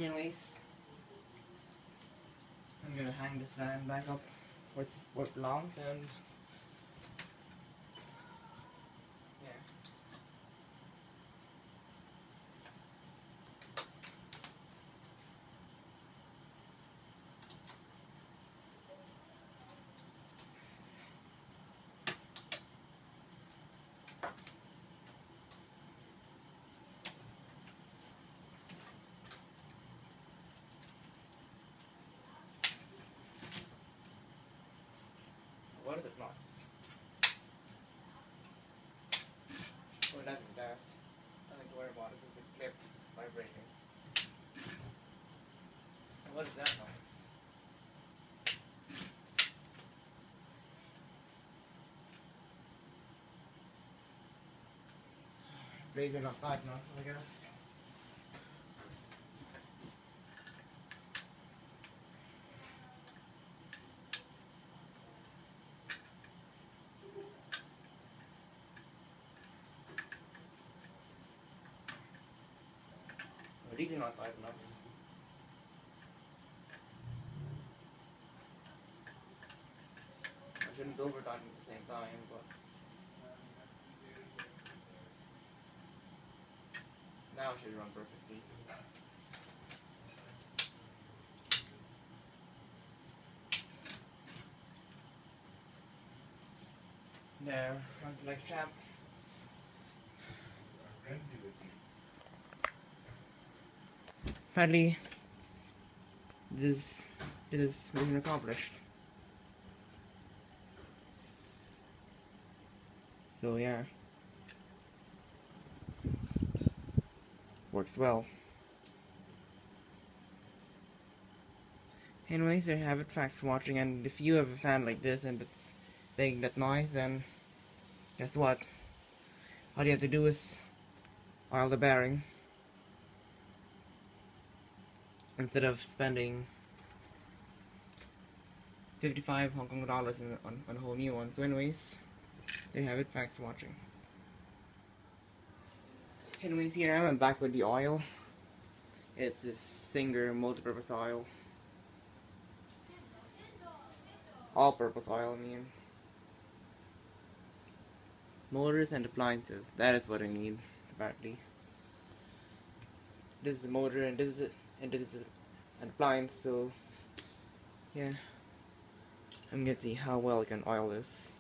Anyways, I'm gonna hang this fan back up where it belongs, and yeah. What is it noise? Oh, that is that. Nothing to worry about it. It's the clip vibrating. And what is that noise? Blades are not tight enough, I guess. Well, these are not tight enough. I shouldn't over tighten at the same time, but now it should run perfectly. There, run like champ. Apparently, this is mission accomplished. So yeah, works well. Anyways, there you have it. Thanks for watching. And if you have a fan like this and it's making that noise, then guess what? All you have to do is oil the bearing instead of spending 55 Hong Kong dollars on a whole new one. So anyways, there you have it. Thanks for watching. Anyways, here I'm back with the oil. It's this Singer multi-purpose oil. All-purpose oil, I mean. Motors and appliances. That is what I need, apparently. This is the motor, and this is an appliance. So yeah, I'm gonna see how well I can oil this.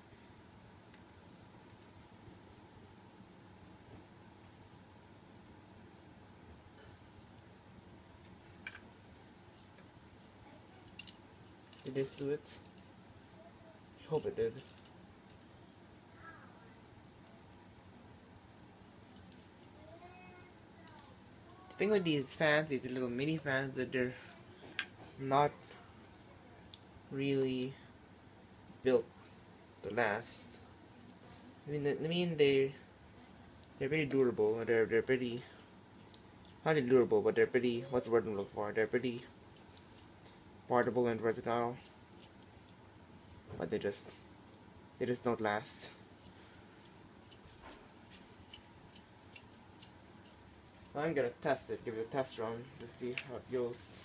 Did this do it? I hope it did. The thing with these fans, these little mini fans, that they're not really built to last. I mean they're pretty durable. They're pretty, not really durable, but they're pretty. What's the word I'm looking for? They're pretty portable and versatile. But they just don't last. I'm gonna test it, give it a test run to see how it goes.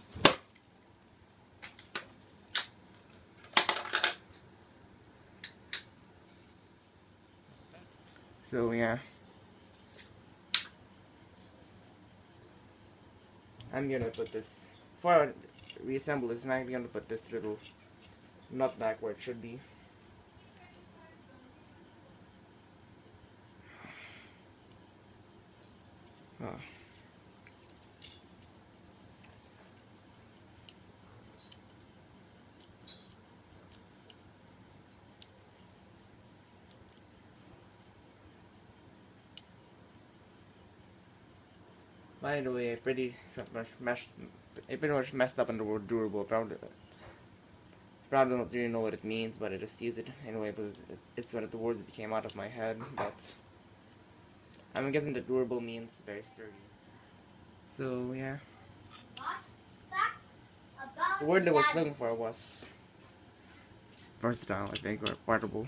So yeah, I'm gonna put this, before I reassemble this, I'm actually gonna put this little nut back where it should be. Oh. By the way, I pretty much messed up on the word durable. Probably don't really know what it means, but I just use it anyway because it's one of the words that came out of my head. But I'm guessing that durable means very sturdy. So yeah, the word I was looking for was versatile, I think, or portable.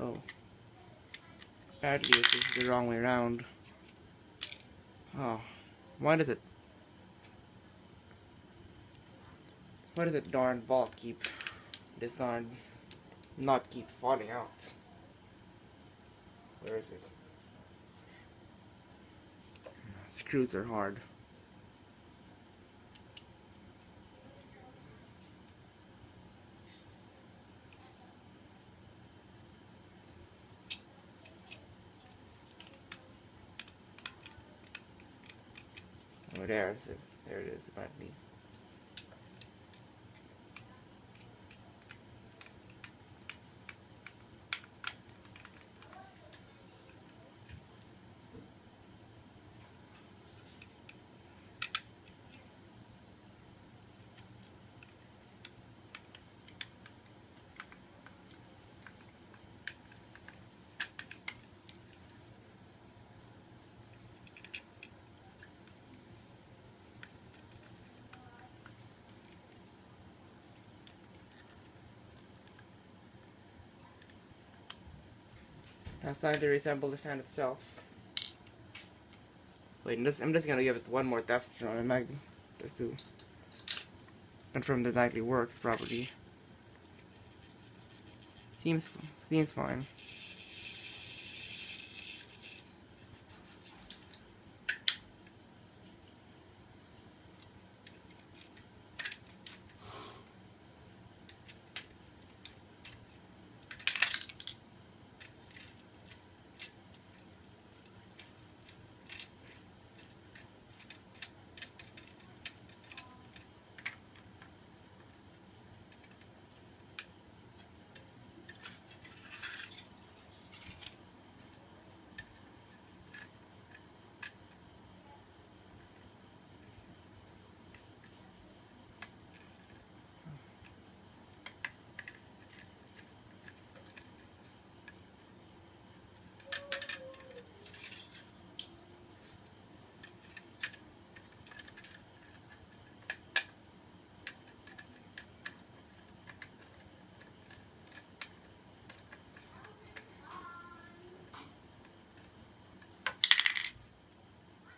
Oh. Badly, this is the wrong way around. Oh. Why does it darn ball keep this darn not keep falling out? Where is it? Screws are hard. Oh, there is it. There it is, apparently. Now it's starting to resemble the fan itself. Wait, I'm just gonna give it one more test run, just to confirm that it actually works properly. Seems fine.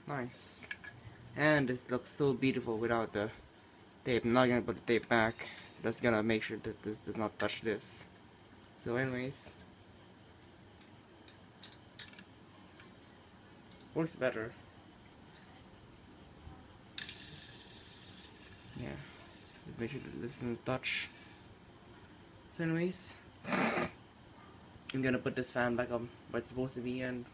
Nice. And this looks so beautiful without the tape. I'm not gonna put the tape back. Just gonna make sure that this does not touch this. So anyways, works better. Yeah. Just make sure that this doesn't touch. So anyways, I'm gonna put this fan back up where it's supposed to be, and